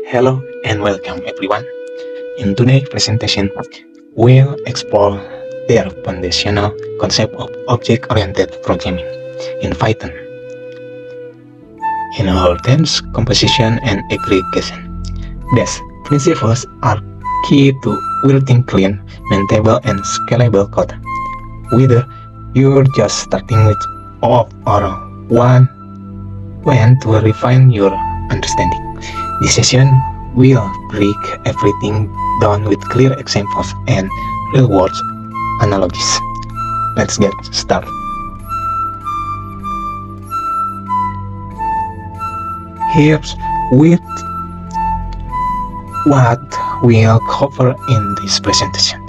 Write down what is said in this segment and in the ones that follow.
Hello and welcome everyone. In today's presentation, we'll explore the foundational concept of object-oriented programming in Python. In our terms, composition and aggregation. These principles are key to building clean, maintainable, and scalable code. Whether you're just starting with or want to refine your understanding. This session will break everything down with clear examples and real-world analogies. Let's get started. Here's with what we'll cover in this presentation.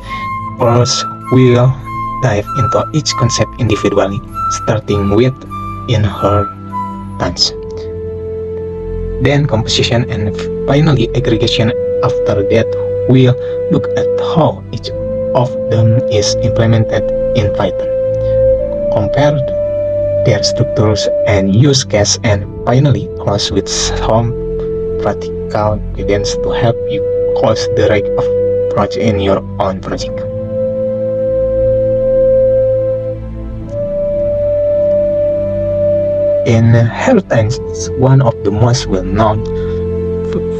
First, we'll dive into each concept individually, starting with inheritance, then composition, and finally aggregation. After that, we'll look at how each of them is implemented in Python, compare their structures and use case, and finally close with some practical guidance to help you close the right approach in your own project. Inheritance is one of the most well-known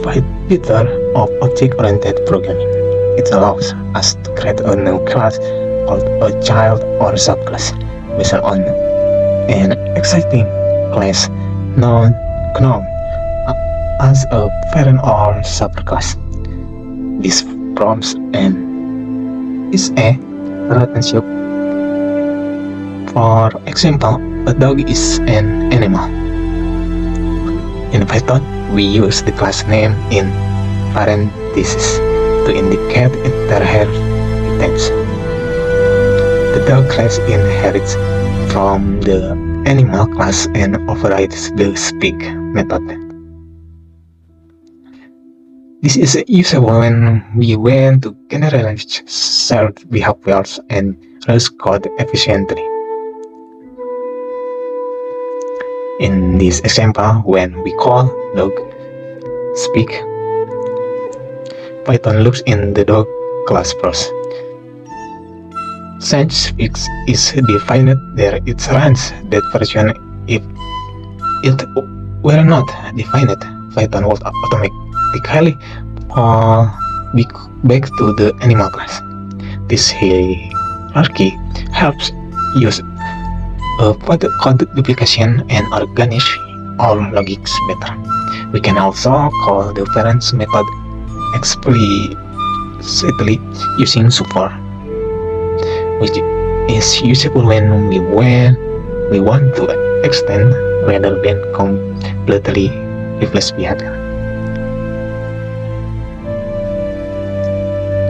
features of object-oriented programming. It allows us to create a new class called a child or subclass based on an existing class known as a parent or subclass. This prompts is a relationship. For example, a dog is an animal. In Python, we use the class name in parentheses to indicate inheritance. The dog class inherits from the animal class and overrides the speak method. This is useful when we want to generalize shared behaviors and reuse code efficiently. In this example, when we call dog speak, Python looks in the dog class first. Since speaks is defined there, it runs that version. If it were not defined, Python would automatically fall back to the animal class. This hierarchy helps use code duplication and organize our logics better. We can also call the parents method explicitly using super, which is useful when we want to extend rather than completely replace behavior.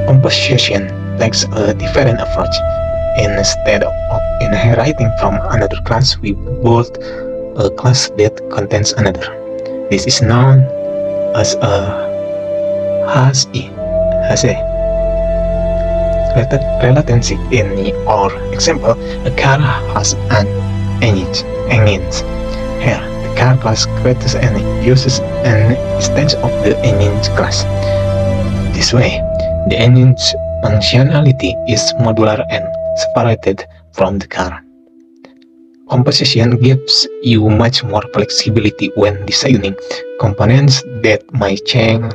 Composition takes a different approach. Instead of inheriting from another class, we build a class that contains another. This is known as a relationship. In our example, a car has an engine. Here, the car class creates and uses an instance of the engine class. This way, the engine's functionality is modular and separated from the car. Composition gives you much more flexibility when designing components that might change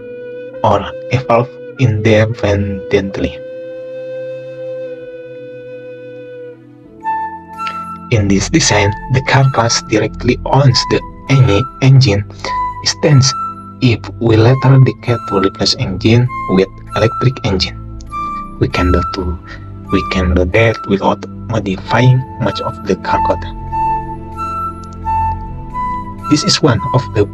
or evolve independently. In this design, the car class directly owns the engine instance. If we later decide to replace engine with electric engine, we can do that without modifying much of the car code. This is one of the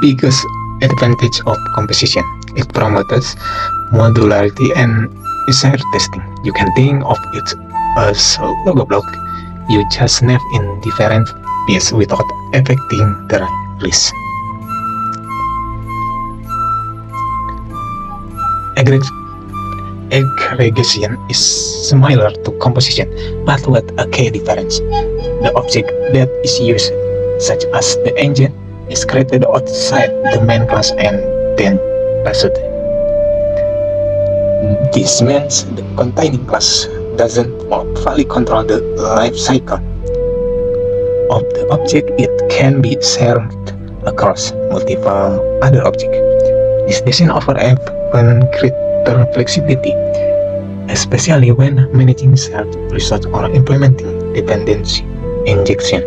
biggest advantages of composition. It promotes modularity and user testing. You can think of it as a Lego block. You just snap in different pieces without affecting the release. Aggregation is similar to composition, but with a key difference. The object that is used, such as the engine, is created outside the main class and then passed. This means the containing class doesn't fully control the life cycle of the object. It can be shared across multiple other objects. This design offers even greater flexibility, especially when managing shared resource or implementing dependency injection.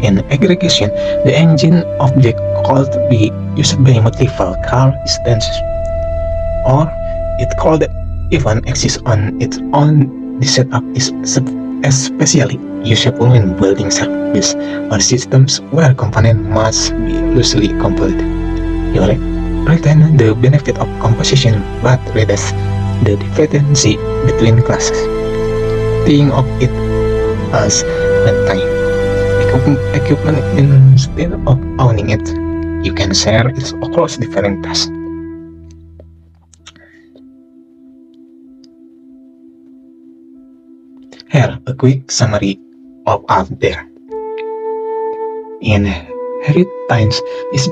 In aggregation, the engine object could be used by multiple car instances, or it could even exist on its own. This setup is especially useful when building services or systems where components must be loosely coupled. You retain the benefit of composition but reduce the dependency between classes. Think of it as runtime equipment. Instead of owning it, you can share it across different tasks. Here, a quick summary of out there. Inheritance is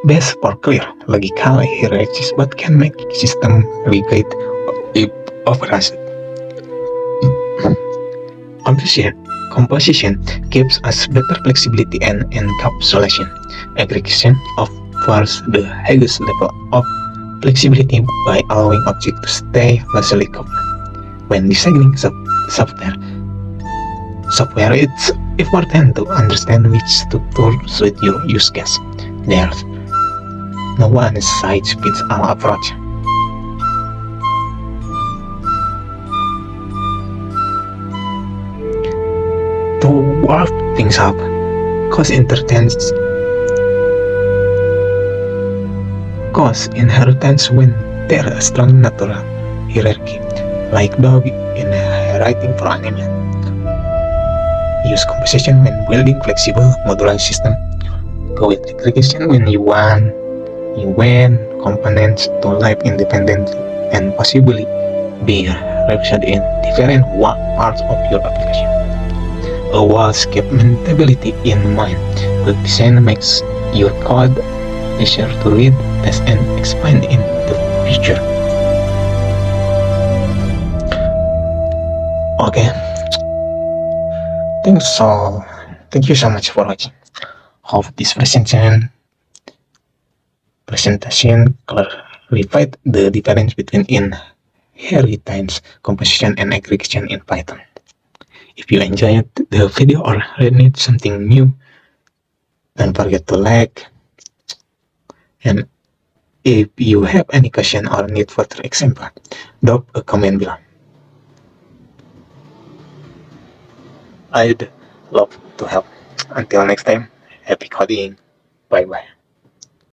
best for clear logical hierarchies but can make system rigid if overrushed. Composition gives us better flexibility and encapsulation. Aggregation offers the highest level of flexibility by allowing objects to stay loosely coupled. When designing software, it's important to understand which structure suits your use case. There's no one-size-fits-all approach. To warp things up, cause inheritance when there is a strong natural hierarchy, like dog in writing for animal. Use composition when building flexible modular system. Go with aggregation when you want components to live independently and possibly be represented in different parts of your application. Always keep maintainability in mind. Good design makes your code easier to read, test, and expand in the future. Okay. Thank you so much for watching. Hope this presentation clarified the difference between inheritance, composition, and aggregation in Python. If you enjoyed the video or learned something new, don't forget to like. And if you have any question or need further example, drop a comment below. I'd love to help. Until next time, happy coding. Bye bye.